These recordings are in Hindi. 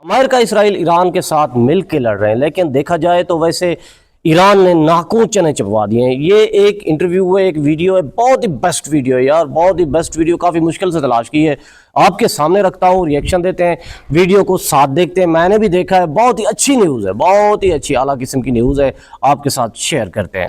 अमेरिका इसराइल ईरान के साथ मिल के लड़ रहे हैं, लेकिन देखा जाए तो वैसे ईरान ने नाकों चने चबवा दिए हैं। ये एक इंटरव्यू है, एक वीडियो है, बहुत ही बेस्ट वीडियो है यार, बहुत ही बेस्ट वीडियो, काफ़ी मुश्किल से तलाश की है, आपके सामने रखता हूँ, रिएक्शन देते हैं, वीडियो को साथ देखते हैं। मैंने भी देखा है, बहुत ही अच्छी न्यूज़ है, बहुत ही अच्छी आला किस्म की न्यूज़ है, आपके साथ शेयर करते हैं।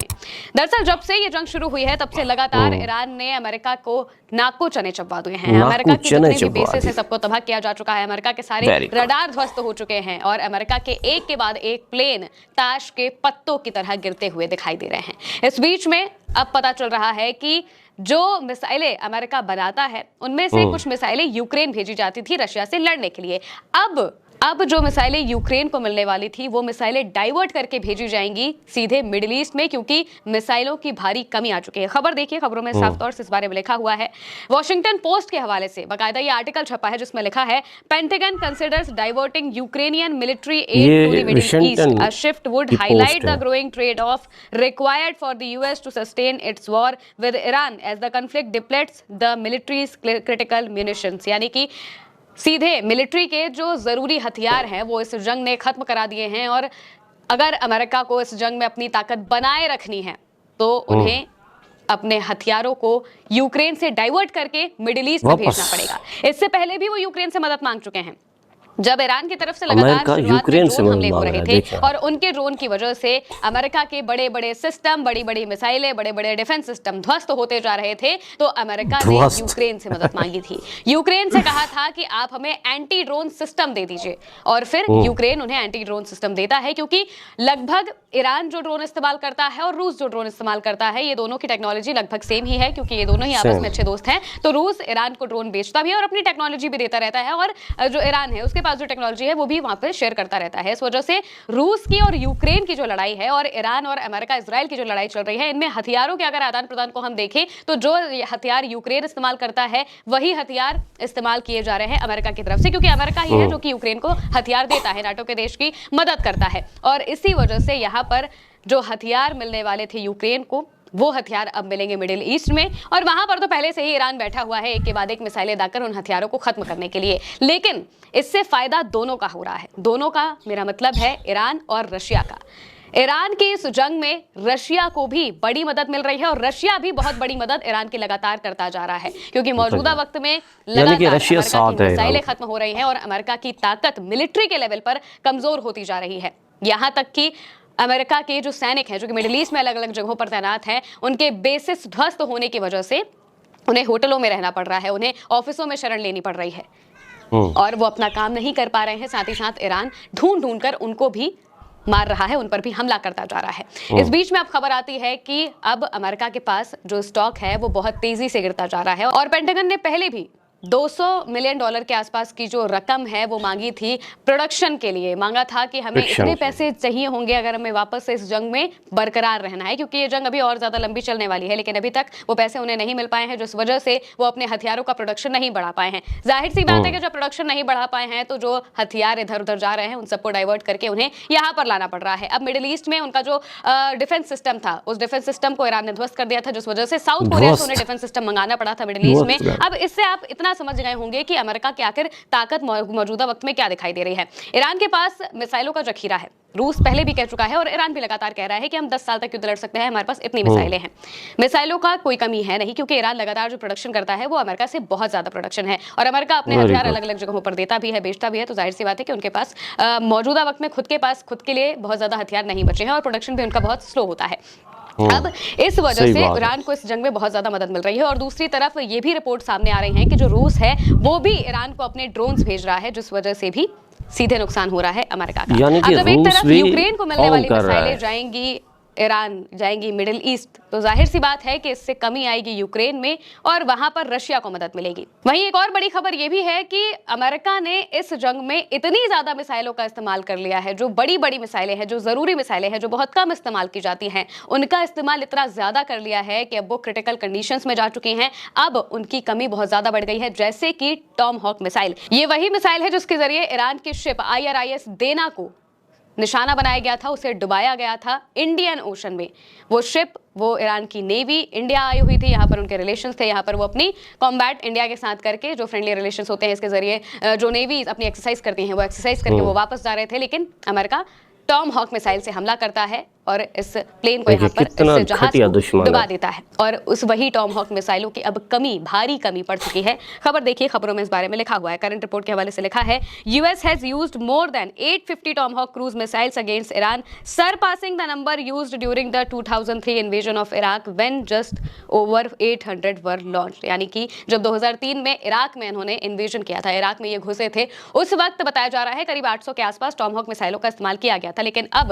दरअसल जब से ये जंग शुरू हुई है तब से लगातार ईरान ने अमेरिका को नाकों चने चबवा दिए हैं। अमेरिका के जितने भी बेसिस है सबको तबाह किया जा चुका है, अमेरिका के सारे रडार ध्वस्त हो चुके हैं और अमेरिका के एक के बाद एक प्लेन ताश के पत्तों की तरह गिरते हुए दिखाई दे रहे हैं। इस बीच में अब पता चल रहा है कि जो मिसाइलें अमेरिका बनाता है उनमें से कुछ मिसाइलें यूक्रेन भेजी जाती थी रशिया से लड़ने के लिए। अब जो मिसाइलें यूक्रेन को मिलने वाली थी वो मिसाइलें डाइवर्ट करके भेजी जाएंगी सीधे मिडिल ईस्ट में, क्योंकि मिसाइलों की भारी कमी आ चुकी है। खबर देखिए, खबरों में साफ तौर से इस बारे में लिखा हुआ है। वॉशिंगटन पोस्ट के हवाले से बाकायदा ये आर्टिकल छपा है जिसमें लिखा है, Pentagon considers diverting Ukrainian military aid to the Middle East, a shift would highlight the growing trade off required for the US to sustain its war with Iran as the conflict depletes the military's critical munitions. यानी कि सीधे मिलिट्री के जो जरूरी हथियार हैं वो इस जंग ने खत्म करा दिए हैं और अगर अमेरिका को इस जंग में अपनी ताकत बनाए रखनी है तो उन्हें अपने हथियारों को यूक्रेन से डाइवर्ट करके मिडिल ईस्ट में भेजना पड़ेगा। इससे पहले भी वो यूक्रेन से मदद मांग चुके हैं जब ईरान की तरफ से लगातार यूक्रेन से हमले हो रहे थे और उनके ड्रोन की वजह से अमेरिका के बड़े बड़े सिस्टम, बड़ी बड़ी मिसाइलें, बड़े बड़े डिफेंस सिस्टम ध्वस्त होते जा रहे थे, तो अमेरिका ने यूक्रेन से मदद मांगी थी। यूक्रेन से कहा था कि आप हमें एंटी ड्रोन सिस्टम दे दीजिए और फिर यूक्रेन उन्हें एंटी ड्रोन सिस्टम देता है, क्योंकि लगभग ईरान जो ड्रोन इस्तेमाल करता है और रूस जो ड्रोन इस्तेमाल करता है ये दोनों की टेक्नोलॉजी लगभग सेम ही है, क्योंकि ये दोनों ही आपस में अच्छे दोस्त हैं। तो रूस ईरान को ड्रोन बेचता भी है और अपनी टेक्नोलॉजी भी देता रहता है और जो ईरान है उसके पास जो टेक्नोलॉजी है वो भी वहां पे शेयर करता रहता है। इस वजह से रूस की और यूक्रेन की जो लड़ाई है और ईरान और अमेरिका इजराइल की जो लड़ाई चल रही है, इनमें हथियारों के अगर आदान प्रदान को हम देखें तो जो हथियार यूक्रेन इस्तेमाल करता है वही हथियार इस्तेमाल किए जा रहे हैं अमेरिका की तरफ से, क्योंकि अमेरिका ही है जो कि यूक्रेन को हथियार देता है, नाटो के देश की मदद करता है। और इसी वजह से यहाँ पर जो हथियार मिलने वाले थे यूक्रेन को वो हथियार अब मिलेंगे मिडिल ईस्ट में और वहां पर तो पहले से ही ईरान बैठा हुआ है एक के बाद एक मिसाइलें दाकर उन हथियारों को खत्म करने के लिए। लेकिन इससे फायदा दोनों का हो रहा है, दोनों का मेरा मतलब है ईरान और रशिया का। ईरान की इस जंग में रशिया को भी बड़ी मदद मिल रही है और रशिया भी बहुत बड़ी मदद ईरान की लगातार करता जा रहा है, क्योंकि मौजूदा वक्त में लगातार अमेरिका की मिसाइलें खत्म हो रही हैं और अमेरिका की ताकत मिलिट्री के लेवल पर कमजोर होती जा रही है। यहां तक कि अमेरिका के जो सैनिक हैं जो कि मिडिल ईस्ट में अलग अलग जगहों पर तैनात हैं, उनके बेसिस ध्वस्त होने की वजह से उन्हें होटलों में रहना पड़ रहा है, उन्हें ऑफिसों में शरण लेनी पड़ रही है और वो अपना काम नहीं कर पा रहे हैं। साथ ही साथ ईरान ढूंढ ढूंढ कर उनको भी मार रहा है, उन पर भी हमला करता जा रहा है। इस बीच में अब खबर आती है कि अब अमेरिका के पास जो स्टॉक है वो बहुत तेजी से गिरता जा रहा है और पेंटागन ने पहले भी $200 मिलियन के आसपास की जो रकम है वो मांगी थी प्रोडक्शन के लिए। मांगा था कि हमें इतने पैसे चाहिए होंगे अगर हमें वापस से इस जंग में बरकरार रहना है, क्योंकि ये जंग अभी और ज्यादा लंबी चलने वाली है। लेकिन अभी तक वो पैसे उन्हें नहीं मिल पाए हैं, जिस वजह से वो अपने हथियारों का प्रोडक्शन नहीं बढ़ा पाए हैं। जाहिर सी बात है कि जब प्रोडक्शन नहीं बढ़ा पाए हैं तो जो हथियार इधर उधर जा रहे हैं उन सबको डाइवर्ट करके उन्हें यहाँ पर लाना पड़ रहा है। अब मिडिल ईस्ट में उनका जो डिफेंस सिस्टम था उस डिफेंस सिस्टम को ईरान ने ध्वस्त कर दिया था, जिस वजह से साउथ कोरिया से उन्हें डिफेंस सिस्टम मंगाना पड़ा था मिडिल ईस्ट में। अब इससे आप इतना समझ गए होंगे कि अमेरिका की आखिर ताकत मौजूदा वक्त में क्या दिखाई दे रही है। ईरान के पास मिसाइलों का जखीरा है, रूस पहले भी कह चुका है और ईरान भी लगातार कह रहा है कि हम 10 साल तक युद्ध लड़ सकते हैं, हमारे पास इतनी मिसाइलें हैं। मिसाइलों का कोई कमी है नहीं, क्योंकि ईरान लगातार जो प्रोडक्शन करता है वो अमेरिका से बहुत ज्यादा प्रोडक्शन है और अमेरिका अपने हथियार अलग अलग जगहों पर देता भी है, बेचता भी है। तो जाहिर सी बात है कि उनके पास मौजूदा वक्त में खुद के लिए बहुत ज्यादा हथियार नहीं बचे हैं और प्रोडक्शन भी उनका बहुत स्लो होता है। अब इस वजह से ईरान को इस जंग में बहुत ज्यादा मदद मिल रही है और दूसरी तरफ ये भी रिपोर्ट सामने आ रही है कि जो रूस है वो भी ईरान को अपने ड्रोन्स भेज रहा है, जिस वजह से भी सीधे नुकसान हो रहा है अमेरिका का। अब जब एक तरफ यूक्रेन को मिलने वाली मिसाइलें जाएंगी ईरान, जाएंगी मिडिल ईस्ट, तो जाहिर सी बात है कि इससे कमी आएगी यूक्रेन में और वहां पर रशिया को मदद मिलेगी। वहीं एक और बड़ी खबर यह भी है कि अमेरिका ने इस जंग में इतनी ज्यादा मिसाइलों का इस्तेमाल कर लिया है, जो बड़ी बड़ी मिसाइलें हैं, जो जरूरी मिसाइलें हैं, जो बहुत कम इस्तेमाल की जाती हैं, उनका इस्तेमाल इतना ज्यादा कर लिया है कि अब वो क्रिटिकल कंडीशंस में जा चुकी हैं। अब उनकी कमी बहुत ज्यादा बढ़ गई है, जैसे कि टॉम हॉक मिसाइल। ये वही मिसाइल है जिसके जरिए ईरान की शिप IRIS देना को निशाना बनाया गया था, उसे डुबाया गया था इंडियन ओशन में। वो शिप वो ईरान की नेवी इंडिया आई हुई थी, यहाँ पर उनके रिलेशंस थे, यहाँ पर वो अपनी कॉम्बैट इंडिया के साथ करके, जो फ्रेंडली रिलेशंस होते हैं इसके जरिए जो नेवी अपनी एक्सरसाइज करती हैं, वो एक्सरसाइज करके वो वापस जा रहे थे। लेकिन अमेरिका टॉम हॉक मिसाइल से हमला करता है और इस प्लेन को यहाँ पर इस जहाज को दबा देता है। और उस वही टॉम हॉक मिसाइलों की अब भारी कमी पड़ चुकी है। खबर देखिए, खबरों में इस बारे में लिखा हुआ है, करंट रिपोर्ट के हवाले से लिखा है, US has used more than 850 Tomahawk cruise missiles against Iran, surpassing the number used during the 2003 invasion of Iraq when just over 800 were launched. यानी कि जब 2003 में इराक में इन्होंने इन्वेजन किया था, इराक में ये घुसे थे, उस वक्त बताया जा रहा है करीब 800 के आसपास टॉम हॉक मिसाइलों का इस्तेमाल किया गया था। लेकिन अब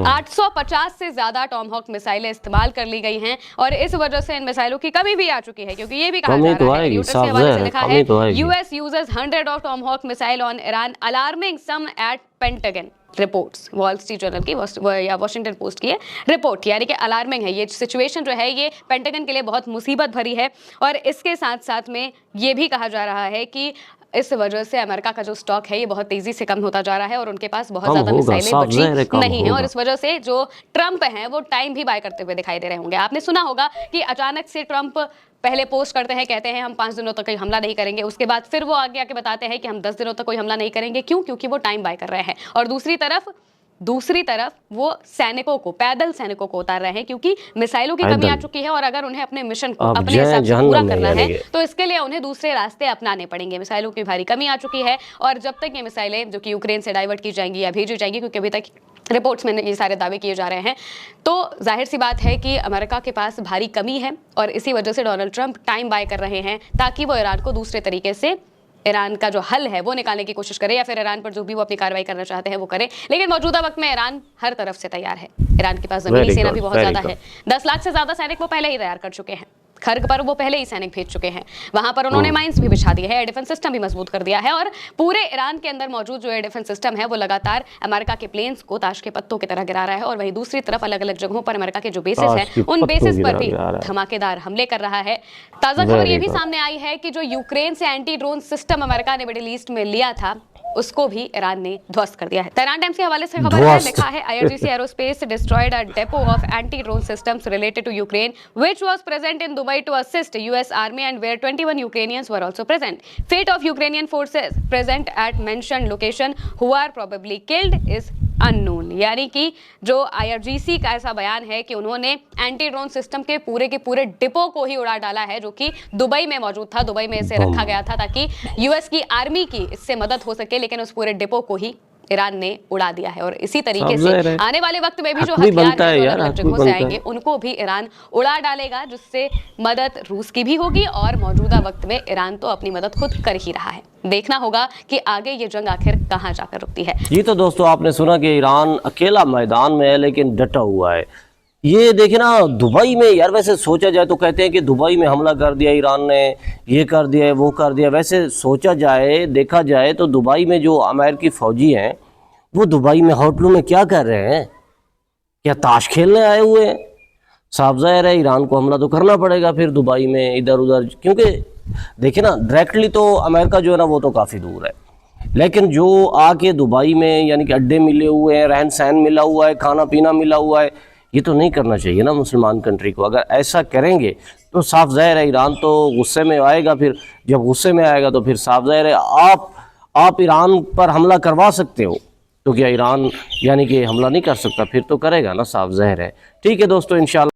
850 से ज्यादा टॉम हॉक मिसाइलें इस्तेमाल कर ली गई हैं और इस वजह से इन मिसाइलों की कमी भी आ चुकी है, क्योंकि ये भी कहा जा रहा है, न्यूज़ के हवाले से लिखा है, US uses 100 of Tomahawk missile on Iran, alarming some at Pentagon reports. Wall Street Journal की या वॉशिंगटन पोस्ट की है रिपोर्ट, यानी कि अलार्मिंग है ये सिचुएशन जो है, ये पेंटागन के लिए बहुत मुसीबत भरी है। और इसके साथ साथ में ये भी कहा जा रहा है कि इस वजह से अमेरिका का जो स्टॉक है ये बहुत तेजी से कम होता जा रहा है और उनके पास बहुत ज्यादा मिसाइलें बची नहीं है। और इस वजह से जो ट्रंप हैं वो टाइम भी बाय करते हुए दिखाई दे रहे होंगे। आपने सुना होगा कि अचानक से ट्रंप पहले पोस्ट करते हैं, कहते हैं हम 5 दिनों तक कोई हमला नहीं करेंगे, उसके बाद फिर वो आगे आके बताते हैं कि हम 10 दिनों तक कोई हमला नहीं करेंगे। क्यों? क्योंकि वो टाइम बाय कर रहे हैं। और दूसरी तरफ वो सैनिकों को, पैदल सैनिकों को उतार रहे हैं, क्योंकि मिसाइलों की कमी आ चुकी है और अगर उन्हें अपने मिशन को अपने हिसाब से पूरा करना है तो इसके लिए उन्हें दूसरे रास्ते अपनाने पड़ेंगे। मिसाइलों की भारी कमी आ चुकी है और जब तक ये मिसाइलें जो कि यूक्रेन से डाइवर्ट की जाएंगी या भेजी जाएंगी, क्योंकि अभी तक रिपोर्ट्स में ये सारे दावे किए जा रहे हैं, तो जाहिर सी बात है कि अमेरिका के पास भारी कमी है और इसी वजह से डोनाल्ड ट्रंप टाइम बाय कर रहे हैं ताकि वो ईरान को दूसरे तरीके से, ईरान का जो हल है वो निकालने की कोशिश करे या फिर ईरान पर जो भी वो अपनी कार्रवाई करना चाहते हैं वो करे। लेकिन मौजूदा वक्त में ईरान हर तरफ से तैयार है। ईरान के पास जमीनी सेना भी बहुत ज्यादा है, 10 लाख से ज्यादा सैनिक वो पहले ही तैयार कर चुके हैं, खर्ग पर वो पहले ही सैनिक भेज चुके हैं, वहां पर उन्होंने माइंस भी बिछा दिए हैं, एयर डिफेंस सिस्टम भी मजबूत कर दिया है और पूरे ईरान के अंदर मौजूद जो एयर डिफेंस सिस्टम है वो लगातार अमेरिका के प्लेन्स को ताश के पत्तों की तरह गिरा रहा है। और वहीं दूसरी तरफ अलग अलग जगहों पर अमेरिका के जो बेसिस हैं उन बेसिस पर भी धमाकेदार हमले कर रहा है। ताजा खबर ये भी सामने आई है कि जो यूक्रेन से एंटी ड्रोन सिस्टम अमेरिका ने मिडिल ईस्ट में लिया था उसको भी ईरान ने ध्वस्त कर दिया है। तेहरान टाइम्स के हवाले से खबर है, लिखा है, IRGC aerospace destroyed a depot of anti drone systems related to Ukraine which was present in Dubai to assist US army and where 21 Ukrainians were also present. Fate of Ukrainian forces present at mentioned location who are probably killed is unknown. यानी कि जो IRGC का ऐसा बयान है कि उन्होंने एंटी ड्रोन सिस्टम के पूरे डिपो को ही उड़ा डाला है जो कि दुबई में मौजूद था, दुबई में इसे रखा गया था ताकि US की आर्मी की इससे मदद हो सके, लेकिन उस पूरे डिपो को ही ईरान ने उड़ा दिया है। और इसी तरीके से आने वाले वक्त में भी जो हथियार अलग जगहों से आएंगे उनको भी ईरान उड़ा डालेगा, जिससे मदद रूस की भी होगी और मौजूदा वक्त में ईरान तो अपनी मदद खुद कर ही रहा है। देखना होगा कि आगे ये जंग आखिर कहां जाकर रुकती है। जी तो दोस्तों, आपने सुना कि ईरान अकेला मैदान में है लेकिन डटा हुआ है। ये देखे ना दुबई में, यार वैसे सोचा जाए तो कहते हैं कि दुबई में हमला कर दिया ईरान ने, ये कर दिया वो कर दिया। वैसे सोचा जाए, देखा जाए तो दुबई में जो अमेरिकी फौजी हैं वो दुबई में होटलों में क्या कर रहे हैं? क्या ताश खेलने आए हुए हैं? साफ ज़ाहिर है ईरान को हमला तो करना पड़ेगा फिर दुबई में, इधर उधर। क्योंकि देखिए ना, डायरेक्टली तो अमेरिका जो है ना वो तो काफ़ी दूर है, लेकिन जो आके दुबई में यानी कि अड्डे मिले हुए हैं, रहन सहन मिला हुआ है, खाना पीना मिला हुआ है, ये तो नहीं करना चाहिए ना मुसलमान कंट्री को। अगर ऐसा करेंगे तो साफ ज़ाहिर है ईरान तो गुस्से में आएगा। फिर जब गुस्से में आएगा तो फिर साफ ज़ाहिर है आप ईरान पर हमला करवा सकते हो, तो क्या ईरान यानी कि हमला नहीं कर सकता? फिर तो करेगा ना, साफ ज़ाहिर है। ठीक है दोस्तों, इंशाल्लाह